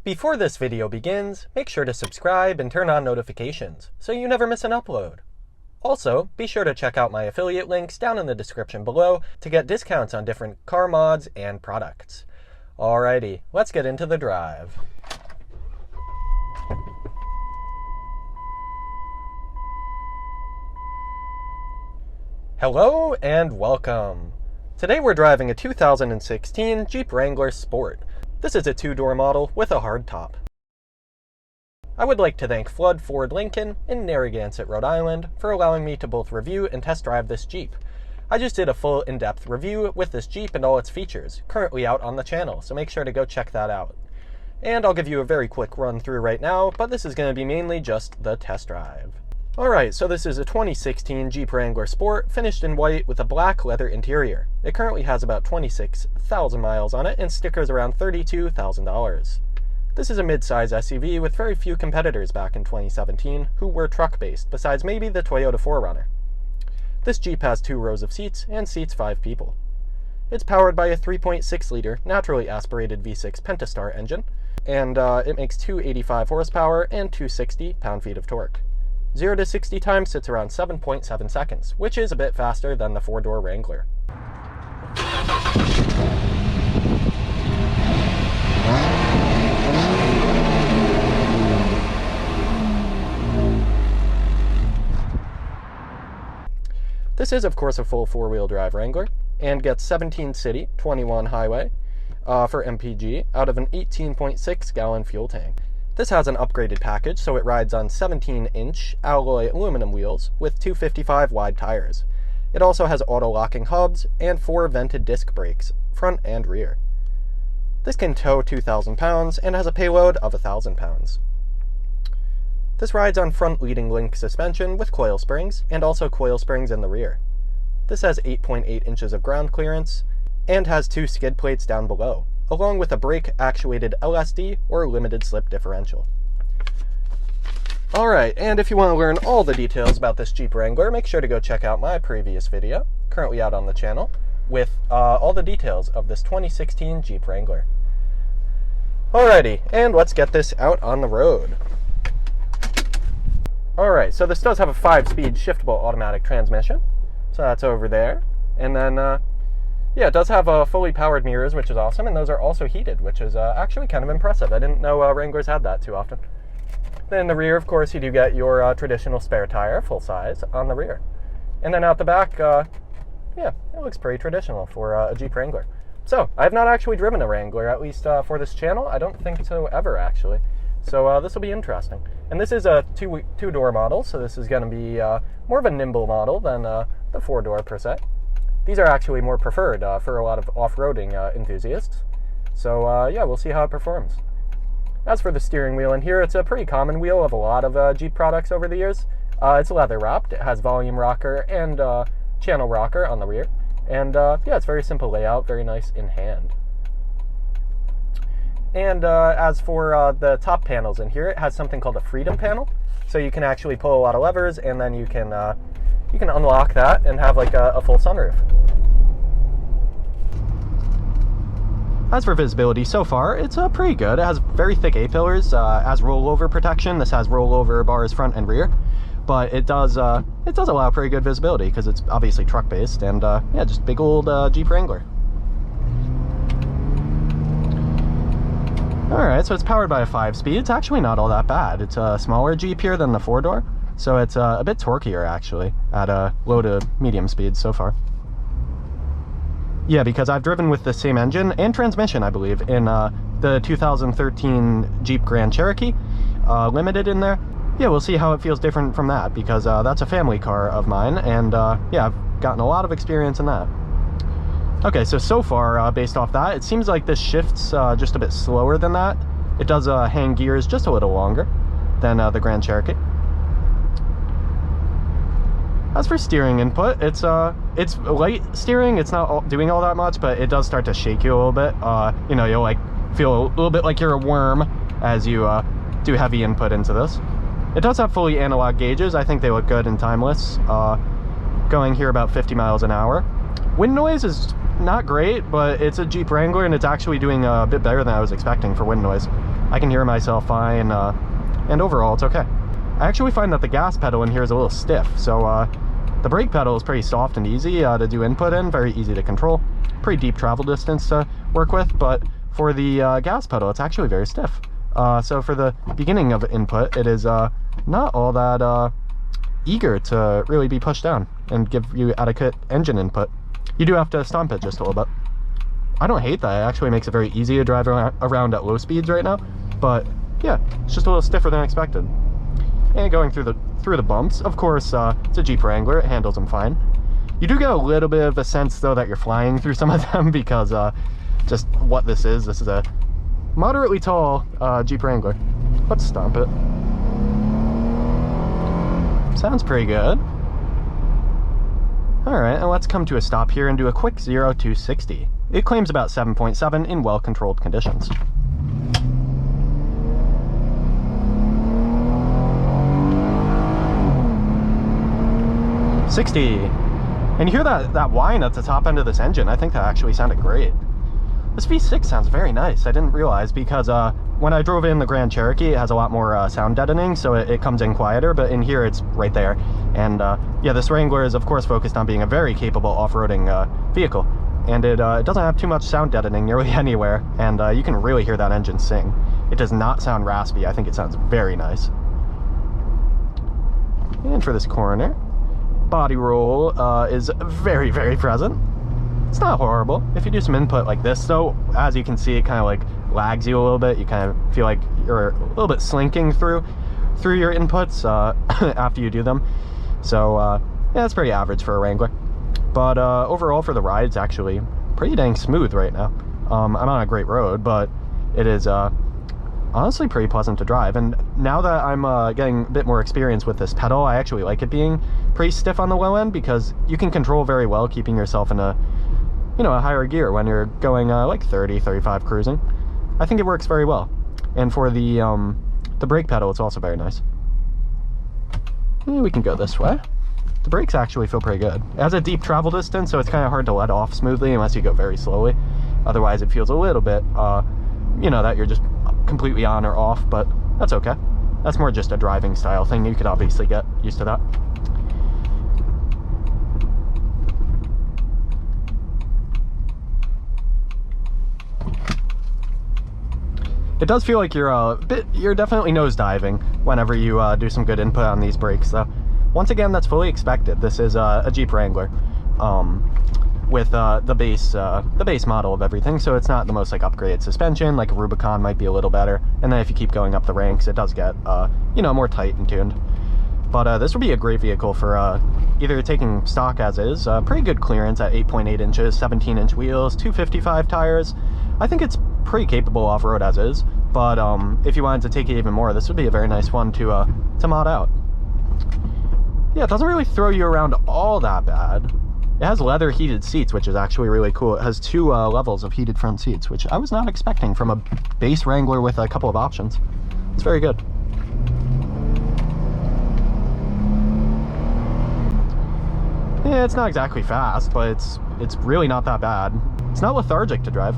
Before this video begins, make sure to subscribe and turn on notifications so you never miss an upload. Also, be sure to check out my affiliate links down in the description below to get discounts on different car mods and products. Alrighty, let's get into the drive. Hello and welcome. Today we're driving a 2016 Jeep Wrangler Sport. This is a two-door model with a hardtop. I would like to thank Flood Ford Lincoln in Narragansett, Rhode Island for allowing me to both review and test drive this Jeep. I just did a full in-depth review with this Jeep and all its features, currently out on the channel, so make sure to go check that out. And I'll give you a very quick run through right now, but this is going to be mainly just the test drive. Alright, so this is a 2016 Jeep Wrangler Sport, finished in white with a black leather interior. It currently has about 26,000 miles on it and stickers around $32,000. This is a mid-size SUV with very few competitors back in 2017 who were truck-based, besides maybe the Toyota 4Runner. This Jeep has 2 rows of seats and seats 5 people. It's powered by a 3.6-liter naturally aspirated V6 Pentastar engine, and it makes 285 horsepower and 260 pound-feet of torque. 0 to 60 time sits around 7.7 seconds, which is a bit faster than the 4-door Wrangler. This is, of course, a full 4-wheel drive Wrangler, and gets 17 city, 21 highway for MPG out of an 18.6 gallon fuel tank. This has an upgraded package, so it rides on 17-inch alloy aluminum wheels with 255 wide tires. It also has auto-locking hubs and 4 vented disc brakes, front and rear. This can tow 2,000 pounds and has a payload of 1,000 pounds. This rides on front leading link suspension with coil springs, and also coil springs in the rear. This has 8.8 inches of ground clearance, and has 2 skid plates down below, along with a brake-actuated LSD or limited slip differential. Alright, and if you want to learn all the details about this Jeep Wrangler, make sure to go check out my previous video, currently out on the channel, with all the details of this 2016 Jeep Wrangler. Alrighty, and let's get this out on the road. Alright, so this does have a 5-speed shiftable automatic transmission, so that's over there, and then yeah, it does have fully powered mirrors, which is awesome, and those are also heated, which is actually kind of impressive. I didn't know Wranglers had that too often. Then in the rear, of course, you do get your traditional spare tire, full size, on the rear. And then out the back, yeah, it looks pretty traditional for a Jeep Wrangler. So, I have not actually driven a Wrangler, at least for this channel. I don't think so ever, actually. So this will be interesting. And this is a two-door model, so this is going to be more of a nimble model than the 4-door per se. These are actually more preferred for a lot of off-roading enthusiasts. So yeah, we'll see how it performs. As for the steering wheel in here, it's a pretty common wheel of a lot of Jeep products over the years. It's leather wrapped, it has volume rocker and channel rocker on the rear. And yeah, it's very simple layout, very nice in hand. And as for the top panels in here, it has something called a freedom panel. So you can actually pull a lot of levers, and then you can unlock that and have like a full sunroof. As for visibility so far, it's pretty good. It has very thick A-pillars, has rollover protection. This has rollover bars front and rear, but it does allow pretty good visibility because it's obviously truck based, and yeah, just big old Jeep Wrangler. Alright, so it's powered by a 5-speed. It's actually not all that bad. It's a smaller Jeep here than the 4-door. So it's a bit torqueier, actually, at low to medium speeds so far. Yeah, because I've driven with the same engine and transmission, I believe, in the 2013 Jeep Grand Cherokee, Limited in there. Yeah, we'll see how it feels different from that, because that's a family car of mine, and yeah, I've gotten a lot of experience in that. Okay, so far, based off that, it seems like this shifts just a bit slower than that. It does hang gears just a little longer than the Grand Cherokee. As for steering input, it's light steering. It's not doing all that much, but it does start to shake you a little bit. You know, you'll like feel a little bit like you're a worm as you do heavy input into this. It does have fully analog gauges. I think they look good and timeless. Going here about 50 miles an hour. Wind noise is not great, but it's a Jeep Wrangler and it's actually doing a bit better than I was expecting for wind noise. I can hear myself fine, and overall it's okay. I actually find that the gas pedal in here is a little stiff, so the brake pedal is pretty soft and easy to do input in, very easy to control. Pretty deep travel distance to work with, but for the gas pedal, it's actually very stiff. So for the beginning of input, it is not all that eager to really be pushed down and give you adequate engine input. You do have to stomp it just a little bit. I don't hate that. It actually makes it very easy to drive around at low speeds right now, but yeah, it's just a little stiffer than expected. And going through the bumps, of course, it's a Jeep Wrangler, it handles them fine. You do get a little bit of a sense though that you're flying through some of them because just what this is a moderately tall Jeep Wrangler. Let's stomp it. Sounds pretty good. Alright, and let's come to a stop here and do a quick 0 to 60. It claims about 7.7 in well-controlled conditions. $60. And you hear that whine at the top end of this engine. I think that actually sounded great. This V6 sounds very nice. I didn't realize because when I drove in the Grand Cherokee, it has a lot more sound deadening, so it comes in quieter, but in here it's right there. And yeah, this Wrangler is of course focused on being a very capable off-roading vehicle. And it doesn't have too much sound deadening nearly anywhere, and you can really hear that engine sing. It does not sound raspy. I think it sounds very nice. And for this corner, body roll is very, very present. It's not horrible. If you do some input like this though, as you can see, it kind of like lags you a little bit. You kind of feel like you're a little bit slinking through your inputs after you do them. So yeah, it's pretty average for a Wrangler. But overall for the ride, it's actually pretty dang smooth right now. I'm on a great road, but it is honestly pretty pleasant to drive. And now that I'm getting a bit more experience with this pedal, I actually like it being pretty stiff on the low end because you can control very well keeping yourself in a, you know, a higher gear when you're going like 30, 35 cruising. I think it works very well. And for the brake pedal, it's also very nice. Yeah, we can go this way. The brakes actually feel pretty good. It has a deep travel distance, so it's kind of hard to let off smoothly unless you go very slowly. Otherwise, it feels a little bit, you know, that you're just completely on or off, but that's okay. That's more just a driving style thing. You could obviously get used to that. It does feel like you're definitely nosediving whenever you do some good input on these brakes, though. Once again, that's fully expected. This is a Jeep Wrangler with the base model of everything, so it's not the most like upgraded suspension. Like a Rubicon might be a little better, and then if you keep going up the ranks, it does get you know, more tight and tuned. But this would be a great vehicle for either taking stock as is, pretty good clearance at 8.8 inches, 17-inch wheels, 255 tires. I think it's pretty capable off-road as is, but if you wanted to take it even more, this would be a very nice one to mod out. Yeah, it doesn't really throw you around all that bad. It has leather heated seats, which is actually really cool. It has 2 levels of heated front seats, which I was not expecting from a base Wrangler with a couple of options. It's very good. Yeah, it's not exactly fast, but it's really not that bad. It's not lethargic to drive.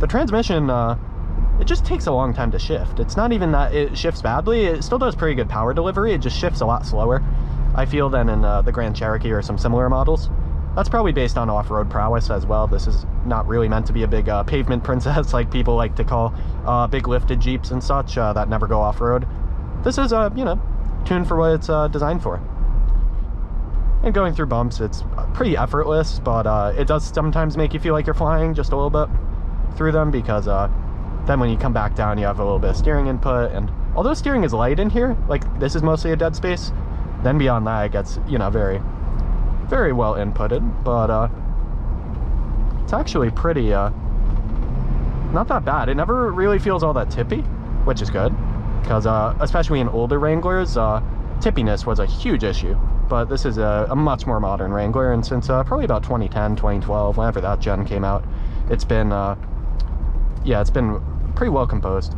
The transmission, it just takes a long time to shift. It's not even that it shifts badly. It still does pretty good power delivery. It just shifts a lot slower, I feel, than in the Grand Cherokee or some similar models. That's probably based on off-road prowess as well. This is not really meant to be a big pavement princess like people like to call big lifted Jeeps and such that never go off-road. This is, you know, tuned for what it's designed for. And going through bumps, it's pretty effortless, but it does sometimes make you feel like you're flying just a little bit through them because then when you come back down, you have a little bit of steering input. And although steering is light in here, like this is mostly a dead space, then beyond that it gets, you know, very, very well inputted. But it's actually pretty not that bad. It never really feels all that tippy, which is good because especially in older Wranglers, tippiness was a huge issue. But this is a much more modern Wrangler, and since probably about 2010, 2012, whenever that gen came out, it's been yeah, it's been pretty well composed.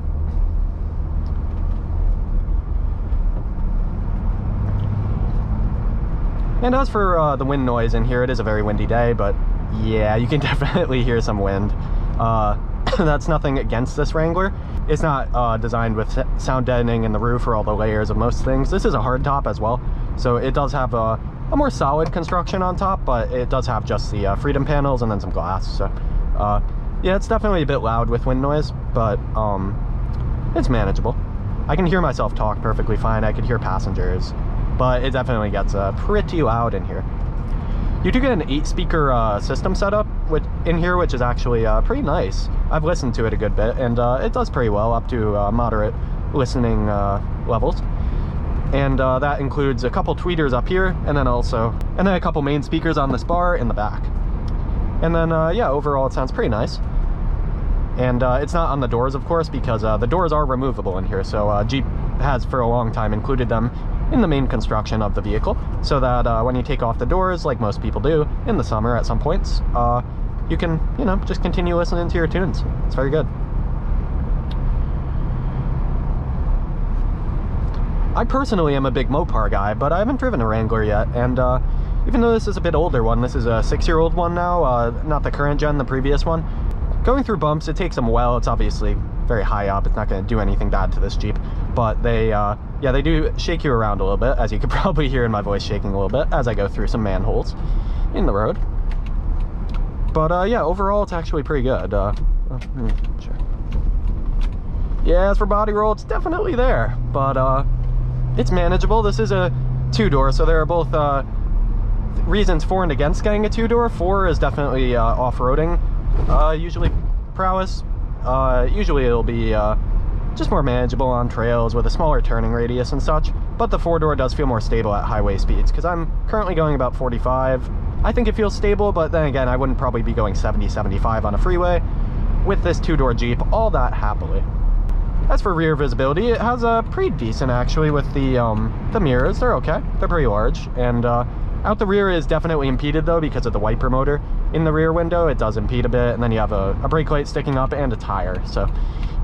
And as for the wind noise in here, it is a very windy day, but yeah, you can definitely hear some wind. That's nothing against this Wrangler. It's not designed with sound deadening in the roof or all the layers of most things. This is a hard top as well, so it does have a more solid construction on top, but it does have just the freedom panels and then some glass. So yeah, it's definitely a bit loud with wind noise, but it's manageable. I can hear myself talk perfectly fine. I could hear passengers, but it definitely gets pretty loud in here. You do get an 8-speaker system setup in here, which is actually pretty nice. I've listened to it a good bit, and it does pretty well up to moderate listening levels. And that includes a couple tweeters up here, and then a couple main speakers on this bar in the back. And then yeah, overall it sounds pretty nice. And it's not on the doors, of course, because the doors are removable in here. So Jeep has for a long time included them in the main construction of the vehicle, so that when you take off the doors, like most people do in the summer at some points, you can, you know, just continue listening to your tunes. It's very good. I personally am a big Mopar guy, but I haven't driven a Wrangler yet, and even though this is a bit older one, this is a 6-year-old one now, not the current gen, the previous one. Going through bumps, it takes them a while. It's obviously very high up. It's not going to do anything bad to this Jeep, but they, yeah, they do shake you around a little bit, as you could probably hear in my voice shaking a little bit as I go through some manholes in the road. But yeah, overall, it's actually pretty good. Sure. Yeah, as for body roll, it's definitely there, but it's manageable. This is a 2-door, so there are both reasons for and against getting a 2-door. 4 is definitely off-roading. Usually prowess. Usually it'll be just more manageable on trails with a smaller turning radius and such, but the 4-door does feel more stable at highway speeds, because I'm currently going about 45. I think it feels stable, but then again, I wouldn't probably be going 70, 75 on a freeway with this 2-door Jeep all that happily. As for rear visibility, it has a pretty decent actually with the mirrors. They're okay. They're pretty large, and out the rear is definitely impeded though because of the wiper motor in the rear window. It does impede a bit, and then you have a brake light sticking up and a tire, so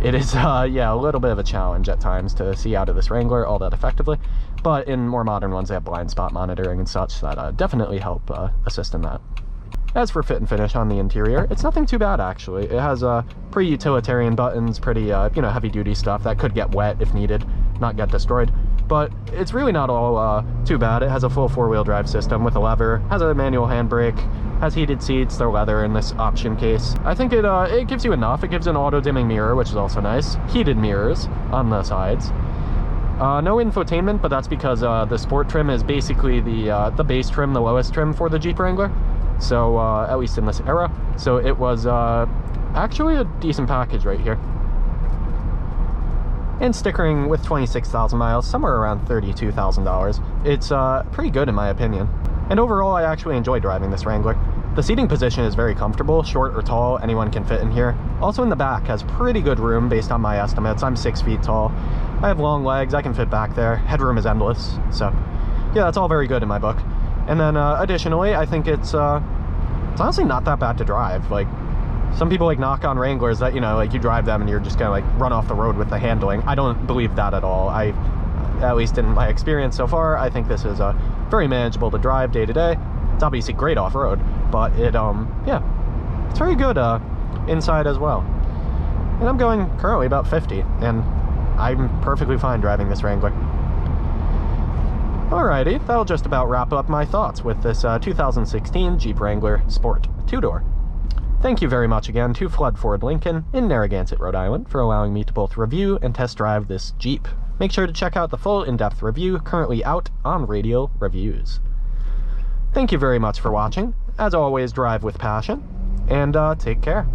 it is yeah, a little bit of a challenge at times to see out of this Wrangler all that effectively. But in more modern ones, they have blind spot monitoring and such that definitely help assist in that. As for fit and finish on the interior, it's nothing too bad actually. It has pretty utilitarian buttons, pretty you know, heavy duty stuff that could get wet if needed, not get destroyed. But it's really not all too bad. It has a full 4-wheel drive system with a lever, has a manual handbrake, has heated seats, they're leather in this option case. I think it gives you enough. It gives an auto-dimming mirror, which is also nice. Heated mirrors on the sides. No infotainment, but that's because the sport trim is basically the base trim, the lowest trim for the Jeep Wrangler. So, at least in this era. So it was actually a decent package right here. And stickering with 26,000 miles, somewhere around $32,000. It's pretty good in my opinion. And overall, I actually enjoy driving this Wrangler. The seating position is very comfortable, short or tall, anyone can fit in here. Also in the back has pretty good room based on my estimates. I'm 6 feet tall. I have long legs, I can fit back there. Headroom is endless, so yeah, that's all very good in my book. And then additionally, I think it's honestly not that bad to drive. Like, some people like knock on Wranglers that, you know, like you drive them and you're just gonna like run off the road with the handling. I don't believe that at all. At least in my experience so far, I think this is very manageable to drive day to day. It's obviously great off-road, but it yeah, it's very good inside as well. And I'm going currently about 50, and I'm perfectly fine driving this Wrangler. Alrighty, that'll just about wrap up my thoughts with this 2016 Jeep Wrangler Sport 2-door. Thank you very much again to Flood Ford Lincoln in Narragansett, Rhode Island, for allowing me to both review and test drive this Jeep. Make sure to check out the full in-depth review currently out on Radial Reviews. Thank you very much for watching. As always, drive with passion, and take care.